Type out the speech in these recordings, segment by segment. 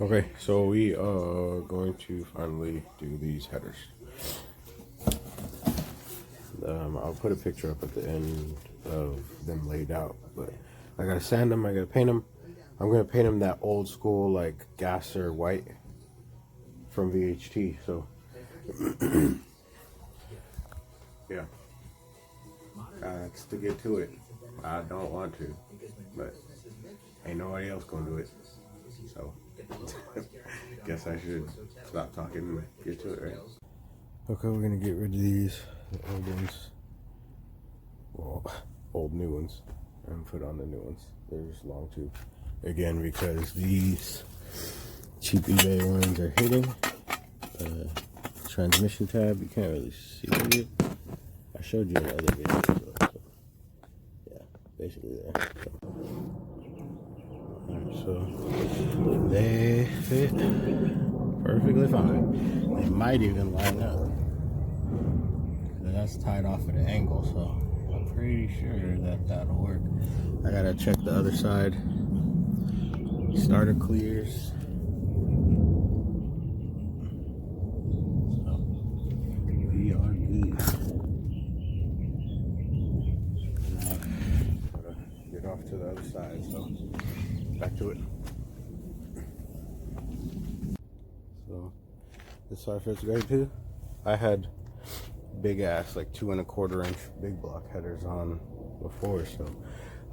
Okay, so we are going to finally do these headers. I'll put a picture up at the end of them laid out, but I gotta sand them, I gotta paint them. I'm gonna paint them that old school like gasser white from VHT, so yeah, to get to it. I don't want to, but ain't nobody else gonna do it, so guess I should stop talking and get to it, right? Okay, we're gonna get rid of these old ones, well, old new ones, and put on the new ones. They're just long too, again, because these cheap eBay ones are hitting transmission tab. You can't really see it. I showed you in the other video, so yeah, basically there. So they fit perfectly fine. They might even line up. That's tied off at an angle, so I'm pretty sure that that'll work. I gotta check the other side. Starter clears. So we are good. Now, gotta get off to the other side, so back to it. So this side fits great too. I had big ass like 2 1/4 inch big block headers on before, so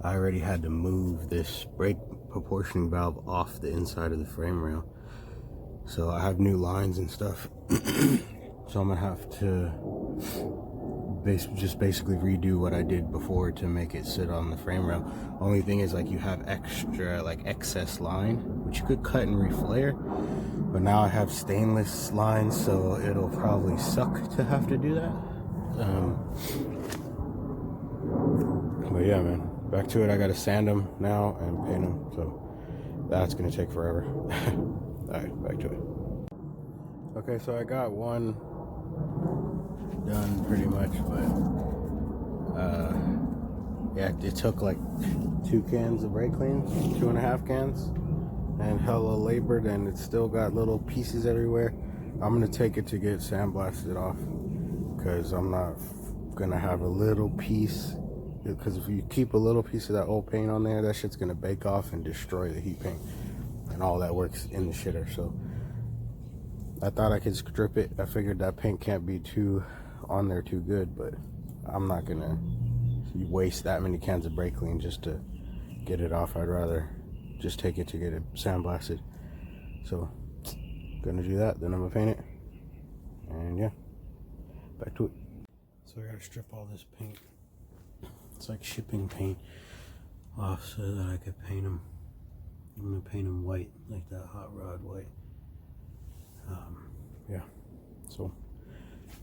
I already had to move this brake proportioning valve off the inside of the frame rail. So I have new lines and stuff. So I'm gonna have to just basically redo what I did before to make it sit on the frame rail. Only thing is, like, you have extra like excess line, which you could cut and reflare, but now I have stainless lines, so it'll probably suck to have to do that. But yeah, man, back to it. I gotta sand them now and paint them, so that's gonna take forever. All right, back to it. Okay, so I got one done pretty much, but yeah, it took like 2 cans of brake clean, 2.5 cans, and hella labored, and it's still got little pieces everywhere. I'm gonna take it to get sandblasted off, because I'm not gonna have a little piece, because if you keep a little piece of that old paint on there, that shit's gonna bake off and destroy the heat paint, and all that works in the shitter. So I thought I could strip it. I figured that paint can't be too on there too good, but I'm not gonna waste that many cans of brake clean just to get it off. I'd rather just take it to get it sandblasted. So gonna do that, then I'm gonna paint it, and yeah, back to it. So I gotta strip all this paint, it's like shipping paint, off so that I could paint them. I'm gonna paint them white, like that hot rod white. Yeah, so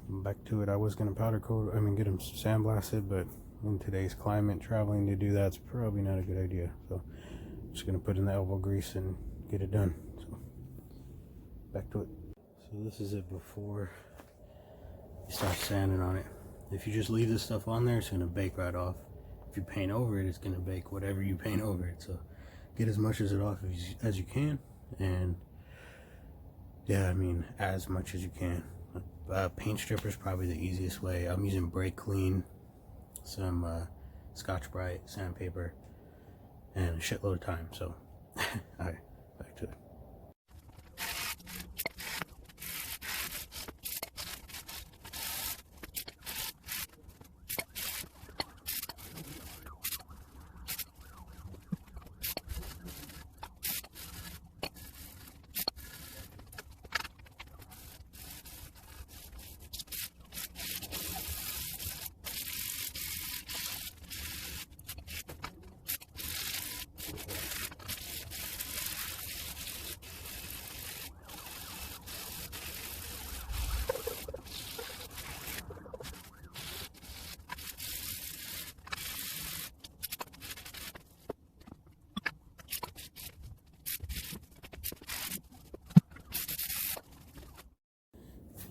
back to it. I was gonna powder coat, get them sandblasted, but in today's climate, traveling to do that's probably not a good idea. So I'm just gonna put in the elbow grease and get it done. So back to it. So this is it before you start sanding on it. If you just leave this stuff on there, it's gonna bake right off. If you paint over it, it's gonna bake whatever you paint over it. So get as much of it off as you can, and yeah, as much as you can. Paint stripper is probably the easiest way. I'm using brake clean, some Scotch-Brite, sandpaper, and a shitload of time. So, alright, back to it.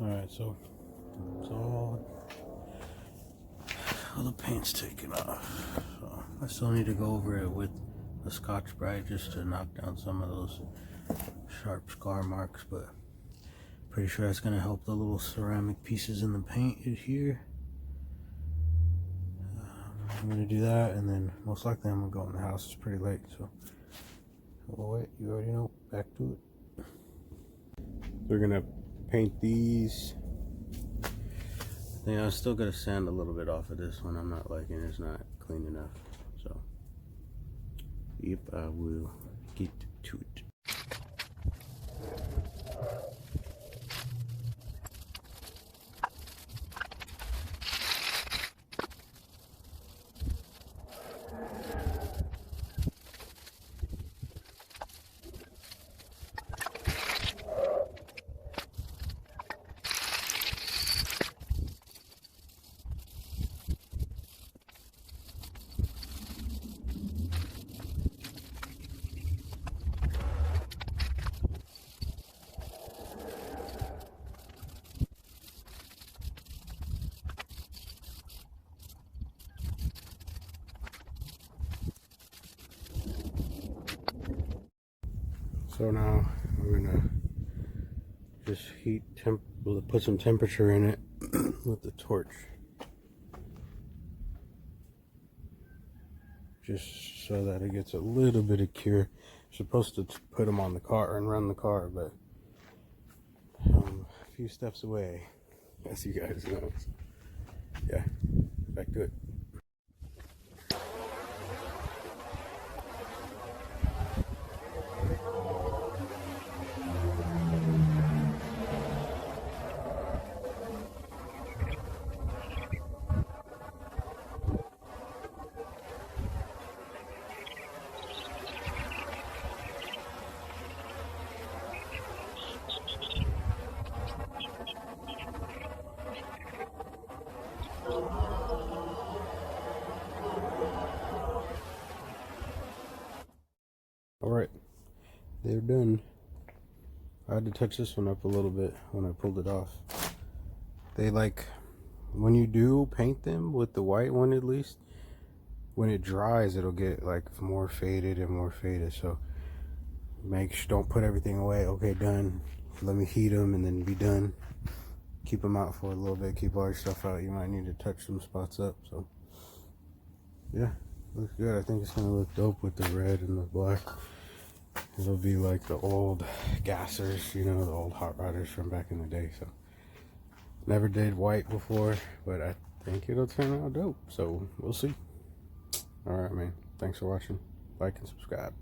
Alright, so it's all the paint's taken off. So I still need to go over it with the Scotch-Brite just to knock down some of those sharp scar marks, but pretty sure that's gonna help the little ceramic pieces in the paint here. I'm gonna do that, and then most likely I'm gonna go in the house. It's pretty late, so we'll wait. You already know. Back to it. We're gonna paint these. I still gotta sand a little bit off of this one. I'm not liking it. It's not clean enough. So, yep, I will get to it. So now I'm gonna just put some temperature in it with the torch, just so that it gets a little bit of cure. You're supposed to put them on the car and run the car, but a few steps away, as you guys know. Yeah, back to it. Alright, they're done. I had to touch this one up a little bit when I pulled it off. They when you do paint them with the white one, at least, when it dries, it'll get more faded and more faded. So don't put everything away. Okay, done. Let me heat them and then be done. Keep them out for a little bit. Keep all your stuff out. You might need to touch some spots up. So yeah, looks good. I think it's gonna look dope with the red and the black. It'll be like the old gassers, you know, the old hot rodders from back in the day. So never did white before, but I think it'll turn out dope. So we'll see. All right, man. Thanks for watching. Like and subscribe.